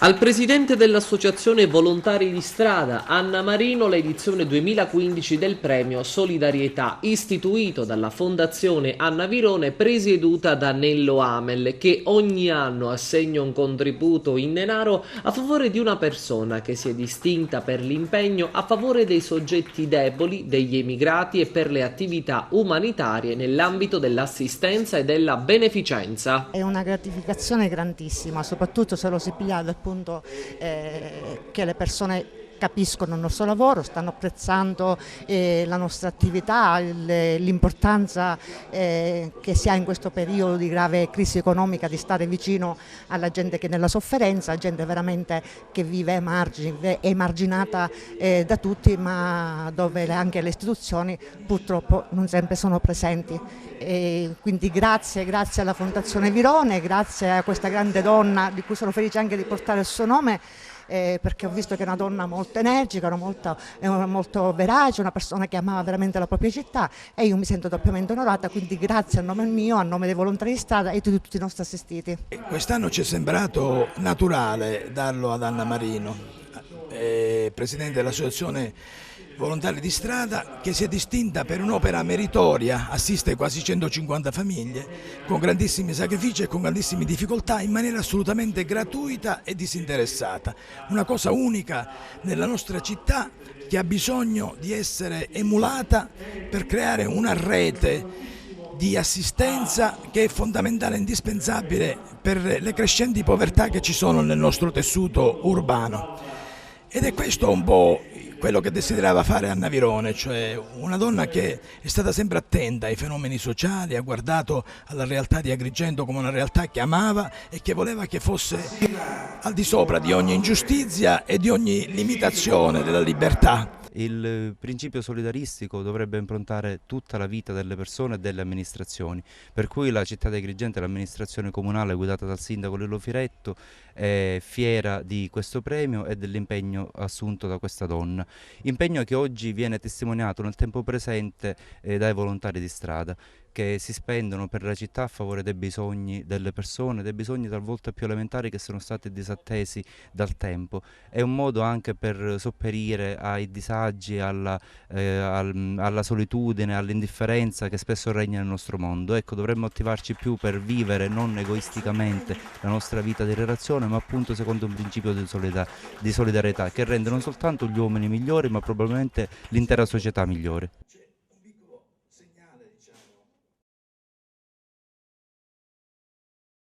Al presidente dell'Associazione Volontari di Strada, Anna Marino, l'edizione 2015 del premio Solidarietà, istituito dalla Fondazione Anna Virone, presieduta da Nello Amel, che ogni anno assegna un contributo in denaro a favore di una persona che si è distinta per l'impegno a favore dei soggetti deboli, degli emigrati e per le attività umanitarie nell'ambito dell'assistenza e della beneficenza. È una gratificazione grandissima, soprattutto se lo si piglia dal punto che le persone capiscono il nostro lavoro, stanno apprezzando la nostra attività, l'importanza che si ha in questo periodo di grave crisi economica di stare vicino alla gente che è nella sofferenza, gente veramente che vive ai margini, è emarginata da tutti, ma dove anche le istituzioni purtroppo non sempre sono presenti. E quindi grazie alla Fondazione Virone, grazie a questa grande donna di cui sono felice anche di portare il suo nome, perché ho visto che è una donna molto energica, molto verace, una persona che amava veramente la propria città, e io mi sento doppiamente onorata, quindi grazie a nome mio, a nome dei volontari di strada e di tutti i nostri assistiti. Quest'anno ci è sembrato naturale darlo ad Anna Marino, presidente dell'Associazione Volontari di Strada, che si è distinta per un'opera meritoria, assiste quasi 150 famiglie con grandissimi sacrifici e con grandissime difficoltà in maniera assolutamente gratuita e disinteressata. Una cosa unica nella nostra città, che ha bisogno di essere emulata per creare una rete di assistenza che è fondamentale e indispensabile per le crescenti povertà che ci sono nel nostro tessuto urbano. Ed è questo un po' quello che desiderava fare Anna Virone, cioè una donna che è stata sempre attenta ai fenomeni sociali, ha guardato alla realtà di Agrigento come una realtà che amava e che voleva che fosse al di sopra di ogni ingiustizia e di ogni limitazione della libertà. Il principio solidaristico dovrebbe improntare tutta la vita delle persone e delle amministrazioni, per cui la città di Agrigento e l'amministrazione comunale guidata dal sindaco Lillo Firetto è fiera di questo premio e dell'impegno assunto da questa donna, impegno che oggi viene testimoniato nel tempo presente dai volontari di strada, che si spendono per la città a favore dei bisogni delle persone, dei bisogni talvolta più elementari che sono stati disattesi dal tempo. È un modo anche per sopperire ai disagi, alla solitudine, all'indifferenza che spesso regna nel nostro mondo. Ecco, dovremmo attivarci più per vivere non egoisticamente la nostra vita di relazione, ma appunto secondo un principio di solidarietà che rende non soltanto gli uomini migliori, ma probabilmente l'intera società migliore.